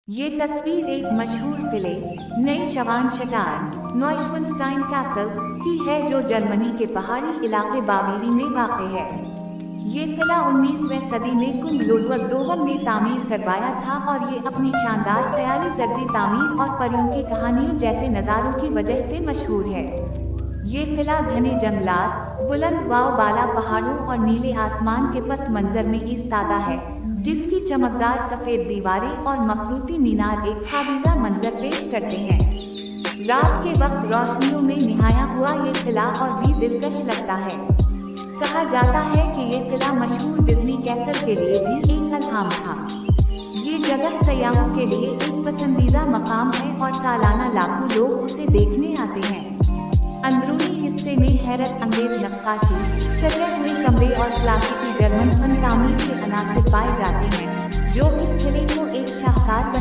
ये तस्वीर एक मशहूर किले नेशवानशटाइन नॉइशवेनस्टाइन कैसल की है जो जर्मनी के पहाड़ी इलाके बावेरी में वाक़ है। ये किला 19वीं सदी में कुंग लुडवग दोवम ने तामीर करवाया था और ये अपनी शानदार ख्याली तर्जी तामीर और परियों की कहानियों जैसे नज़ारों की वजह से मशहूर है। ये किला घने जंगलात, बुलंद वाव बाला पहाड़ों और नीले आसमान के पस मंजर में इस्तादा है, जिसकी चमकदार सफेद दीवारें और मखरूती मीनार एक खाबीदा मंजर पेश करते हैं। रात के वक्त रोशनियों में निहाया हुआ ये किला और भी दिलकश लगता है। कहा जाता है कि ये किला मशहूर डिज्नी कैसल के लिए भी एक इल्हाम था। ये जगह सयाहों के लिए एक पसंदीदा मकाम है और सालाना लाखों लोग उसे देखने आते हैं। अंदरूनी हिस्से में हैरत अंगेज नक्काशी, सजे हुए कमरे और क्लासिकी जर्मन फन तामीर के अनासिर पाए जाते हैं, जो इस किले को एक शाहकार